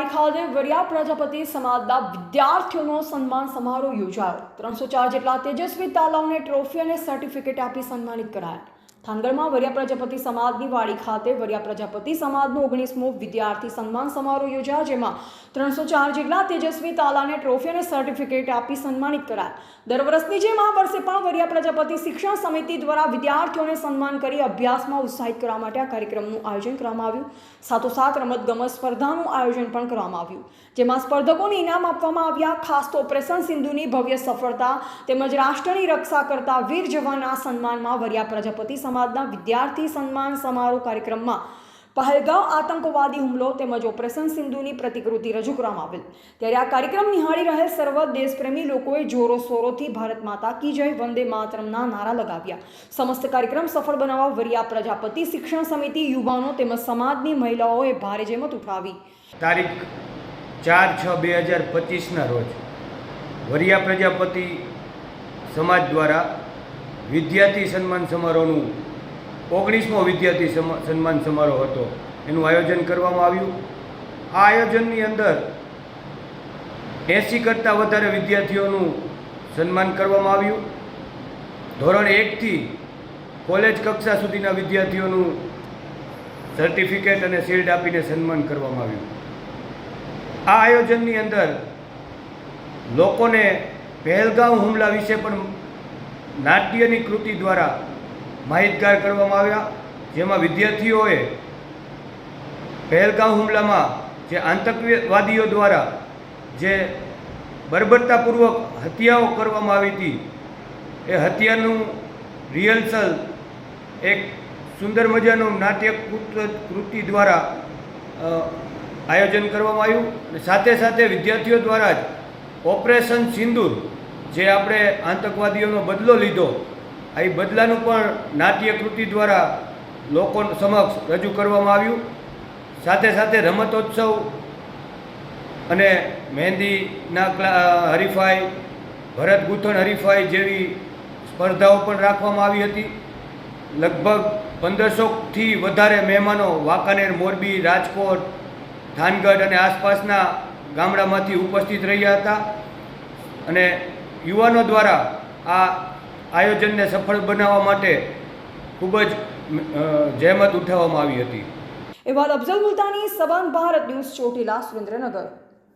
વાડી ખાતે વરિયા પ્રજાપતિ સમાજના વિદ્યાર્થીઓનો સન્માન સમારોહ યોજાયો। 304 જેટલા તેજસ્વી તાલાઓને ટ્રોફી અને સર્ટિફિકેટ આપી સન્માનિત કરાયા। થાનગઢમાં વરિયા પ્રજાપતિ સમાજની વાડી ખાતે વરિયા પ્રજાપતિ સમાજનો 19મો વિદ્યાર્થી સન્માન સમારોહ યોજાયો, જેમાં 304 જેટલા તેજસ્વી તાલાને ટ્રોફી અને સર્ટિફિકેટ આપી સન્માનિત કરાયા। દર વર્ષની જેમ આ વર્ષે પણ વરિયા પ્રજાપતિ શિક્ષણ સમિતિ દ્વારા વિદ્યાર્થીઓને સન્માન કરી અભ્યાસમાં ઉત્સાહિત કરવા માટે આ કાર્યક્રમનું આયોજન કરવામાં આવ્યું। સાથોસાથ રમતગમત સ્પર્ધાનું આયોજન પણ કરવામાં આવ્યું, જેમાં સ્પર્ધકોને ઇનામ આપવામાં આવ્યા। ખાસ તો ઓપરેશન સિંધુની ભવ્ય સફળતા તેમજ રાષ્ટ્રની રક્ષા કરતા વીર જવાનના સન્માનમાં વરિયા પ્રજાપતિ સમાજના વિદ્યાર્થી સન્માન સમારોહ કાર્યક્રમમાં પહેલગામ આતંકવાદી હુમલો તેમજ ઓપરેશન સિંધુની પ્રતિકૃતિ રજૂ કરવામાં આવેલ। ત્યારે આ કાર્યક્રમ નિહાળી રહેલ સર્વ દેશપ્રેમી લોકોએ જોરો શોરોથી ભારત માતા કી જય, વંદે માતરમના નારા લગાવ્યા। સમસ્ત કાર્યક્રમ સફળ બનાવવા વરિયા પ્રજાપતિ શિક્ષણ સમિતિ, યુવાનો તેમજ સમાજની મહિલાઓએ ભારે જહેમત ઉઠાવી। તારીખ 4/6/2025ના રોજ વરિયા પ્રજાપતિ સમાજ દ્વારા વિદ્યાર્થી સન્માન સમારોહનું 19મો વિદ્યાર્થી સન્માન સમારોહ હતો, એનું આયોજન કરવામાં આવ્યું। આ આયોજનની અંદર 80 કરતાં વધારે વિદ્યાર્થીઓનું સન્માન કરવામાં આવ્યું। ધોરણ 1થી કોલેજ કક્ષા સુધીના વિદ્યાર્થીઓનું સર્ટિફિકેટ અને શિલ્ડ આપીને સન્માન કરવામાં આવ્યું। આ આયોજનની અંદર લોકોને પહેલગામ હુમલા વિશે પણ નાટ્યની કૃતિ દ્વારા માહિતગાર કરવામાં આવ્યા, જેમાં વિદ્યાર્થીઓએ પહેલગામ હુમલામાં જે આતંકવાદીઓ દ્વારા જે બર્બરતાપૂર્વક હત્યાઓ કરવામાં આવી હતી, એ હત્યાનું રિહર્સલ એક સુંદર મજાનું નાટ્ય કૃતિ દ્વારા આયોજન કરવામાં આવ્યું। અને સાથે સાથે વિદ્યાર્થીઓ દ્વારા જ ઓપરેશન સિંદૂર, જે આપણે આતંકવાદીઓનો બદલો લીધો, આ બદલાનું પણ નાટ્યકૃતિ દ્વારા લોકો સમક્ષ રજૂ કરવામાં આવ્યું। સાથે સાથે રમતોત્સવ અને મહેંદીના હરીફાઈ, ભરત ગૂંથણ હરીફાઈ જેવી સ્પર્ધાઓ પણ રાખવામાં આવી હતી। લગભગ 1500થી વધારે મહેમાનો વાંકાનેર, મોરબી, રાજકોટ, થાનગઢ અને આસપાસના ગામડામાંથી ઉપસ્થિત રહ્યા હતા અને યુવાનો દ્વારા આ આયોજનને સફળ બનાવવા માટે ખૂબ જ જહેમત ઉઠાવવામાં આવી હતી। એ વાત અફઝલ મુલ્તાની, સબાન ભારત ન્યૂઝ, ચોટીલા, સુરેન્દ્રનગર।